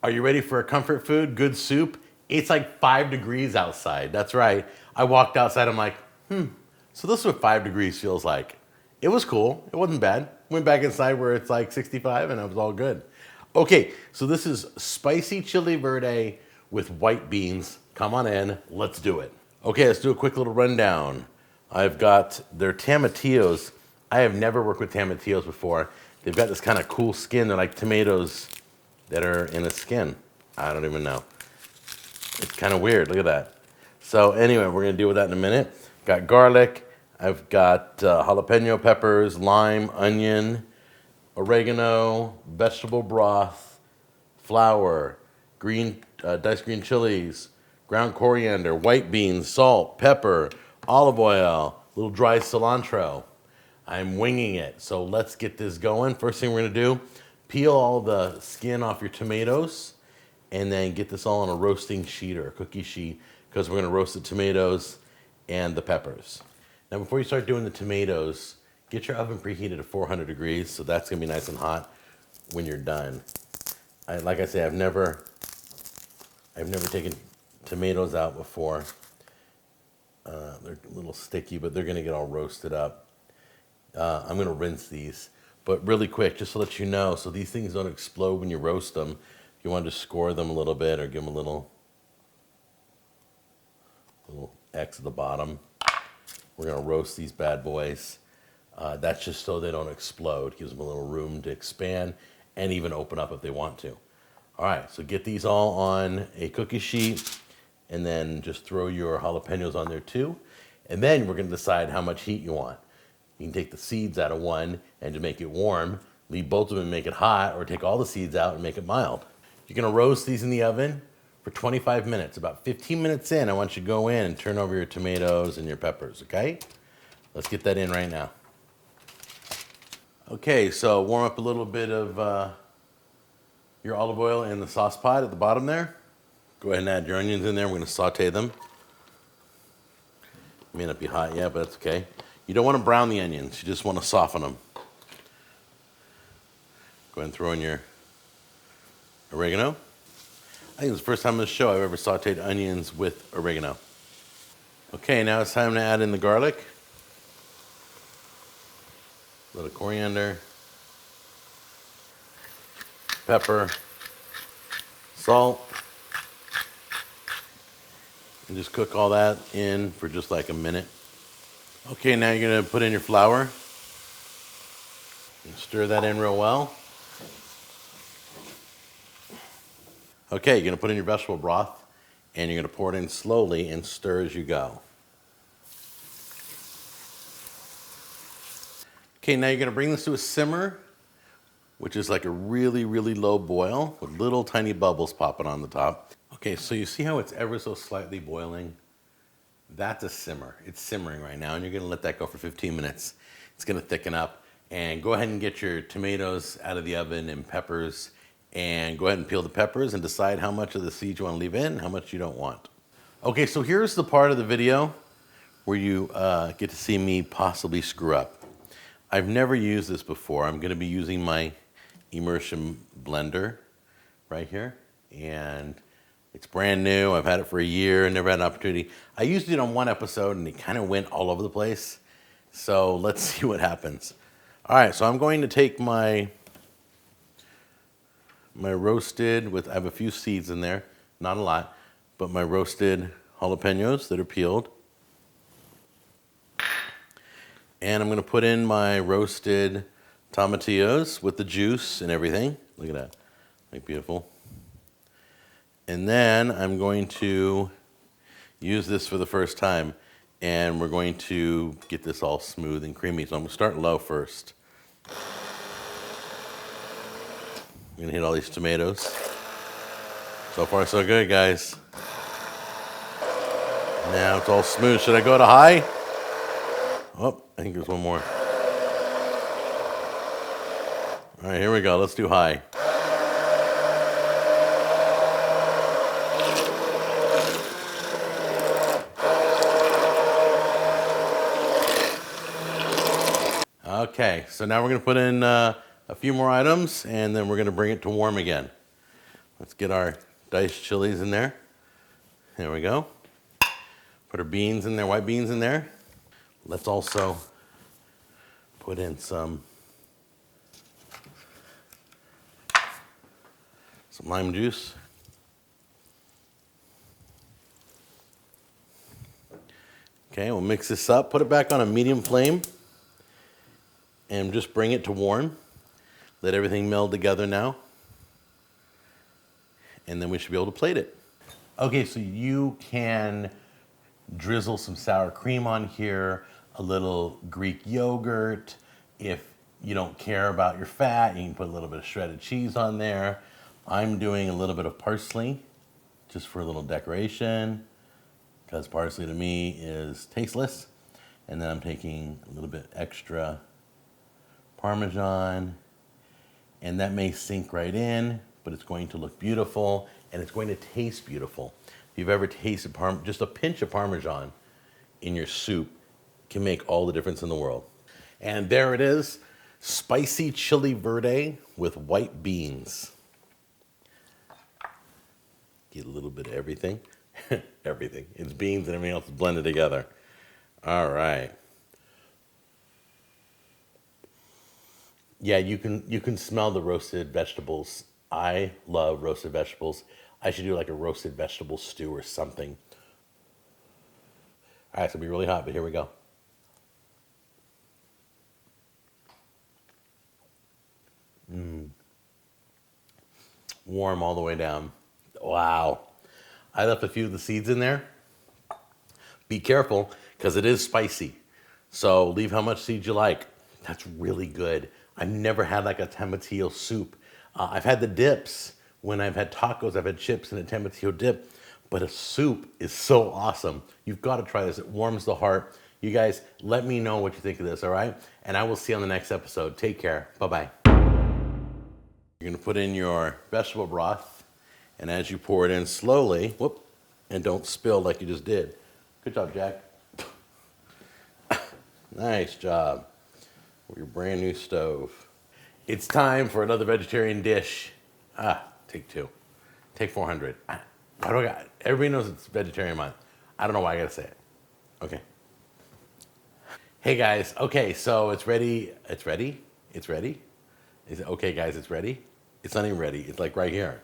Are you ready for a comfort food? Good soup? It's like 5 degrees outside. That's right. I walked outside. I'm like, so this is what 5 degrees feels like. It was cool. It wasn't bad. Went back inside where it's like 65 and it was all good. Okay, so this is spicy chili verde with white beans. Come on in. Let's do it. Okay, let's do a quick little rundown. I've got their tomatillos. I have never worked with tomatillos before. They've got this kind of cool skin. They're like tomatoes that are in a skin. I don't even know. It's kind of weird. Look at that. So anyway, we're going to deal with that in a minute. Got garlic. I've got jalapeno peppers, lime, onion, oregano, vegetable broth, flour, diced green chilies, ground coriander, white beans, salt, pepper, olive oil, a little dry cilantro. I'm winging it. So let's get this going. First thing we're going to do, peel all the skin off your tomatoes and then get this all on a roasting sheet or a cookie sheet because we're going to roast the tomatoes and the peppers. Now, before you start doing the tomatoes, get your oven preheated to 400 degrees, so that's going to be nice and hot when you're done. Like I say, I've never taken tomatoes out before. They're a little sticky, but they're going to get all roasted up. I'm going to rinse these, but really quick, just to let you know, so these things don't explode when you roast them. If you want to score them a little bit or give them a little X at the bottom, we're going to roast these bad boys. That's just so they don't explode. Gives them a little room to expand and even open up if they want to. All right, so get these all on a cookie sheet and then just throw your jalapenos on there too. And then we're going to decide how much heat you want. You can take the seeds out of one and to make it warm, leave both of them and make it hot, or take all the seeds out and make it mild. You're going to roast these in the oven for 25 minutes. About 15 minutes in, I want you to go in and turn over your tomatoes and your peppers, okay? Let's get that in right now. Okay, so warm up a little bit of your olive oil in the sauce pot at the bottom there. Go ahead and add your onions in there. We're going to saute them. May not be hot yet, but that's okay. You don't want to brown the onions. You just want to soften them. Go ahead and throw in your oregano. I think it's the first time on this show I've ever sauteed onions with oregano. Okay, now it's time to add in the garlic. A little coriander, pepper, salt, and just cook all that in for just like a minute. Okay, now you're going to put in your flour and stir that in real well. Okay, you're going to put in your vegetable broth and you're going to pour it in slowly and stir as you go. Okay, now you're going to bring this to a simmer, which is like a really, really low boil with little tiny bubbles popping on the top. Okay, so you see how it's ever so slightly boiling? That's a simmer. It's simmering right now, and you're going to let that go for 15 minutes. It's going to thicken up. And go ahead and get your tomatoes out of the oven and peppers, and go ahead and peel the peppers and decide how much of the seeds you want to leave in, how much you don't want. Okay, so here's the part of the video where you get to see me possibly screw up. I've never used this before. I'm going to be using my immersion blender right here, and it's brand new. I've had it for a year, never had an opportunity. I used it on one episode and it kind of went all over the place. So let's see what happens. All right, so I'm going to take my roasted I have a few seeds in there, not a lot, but my roasted jalapenos that are peeled. And I'm going to put in my roasted tomatillos with the juice and everything. Look at that. Like beautiful. And then I'm going to use this for the first time, and we're going to get this all smooth and creamy. So I'm going to start low first. I'm going to hit all these tomatoes. So far, so good, guys. Now it's all smooth. Should I go to high? Oh, I think there's one more. All right, here we go. Let's do high. Okay, so now we're going to put in a few more items, and then we're going to bring it to warm again. Let's get our diced chilies in there. There we go. Put our beans in there, white beans in there. Let's also put in some lime juice. Okay, we'll mix this up. Put it back on a medium flame and just bring it to warm. Let everything meld together now. And then we should be able to plate it. Okay, so you can drizzle some sour cream on here, a little Greek yogurt. If you don't care about your fat, you can put a little bit of shredded cheese on there. I'm doing a little bit of parsley just for a little decoration, because parsley to me is tasteless. And then I'm taking a little bit extra Parmesan, and that may sink right in, but it's going to look beautiful and it's going to taste beautiful. If you've ever tasted just a pinch of Parmesan in your soup can make all the difference in the world. And there it is, spicy chili verde with white beans. Get a little bit of everything. Everything. It's beans and everything else is blended together. All right. Yeah, you can smell the roasted vegetables. I love roasted vegetables. I should do like a roasted vegetable stew or something. All right, it's gonna be really hot, but here we go. Warm all the way down. Wow. I left a few of the seeds in there. Be careful, because it is spicy. So leave how much seeds you like. That's really good. I've never had like a tomatillo soup. I've had the dips. When I've had tacos, I've had chips and a tomatillo dip. But a soup is so awesome. You've got to try this. It warms the heart. You guys, let me know what you think of this, all right? And I will see you on the next episode. Take care. Bye-bye. You're going to put in your vegetable broth. And as you pour it in slowly, whoop, and don't spill like you just did. Good job, Jack. Nice job with your brand new stove. It's time for another vegetarian dish. Take two. Take 400. Why do I got? Everybody knows it's vegetarian month. I don't know why I gotta say it. Okay. Hey guys. Okay, so it's ready. It's ready. It's ready. Is it okay, guys? It's ready. It's not even ready. It's like right here.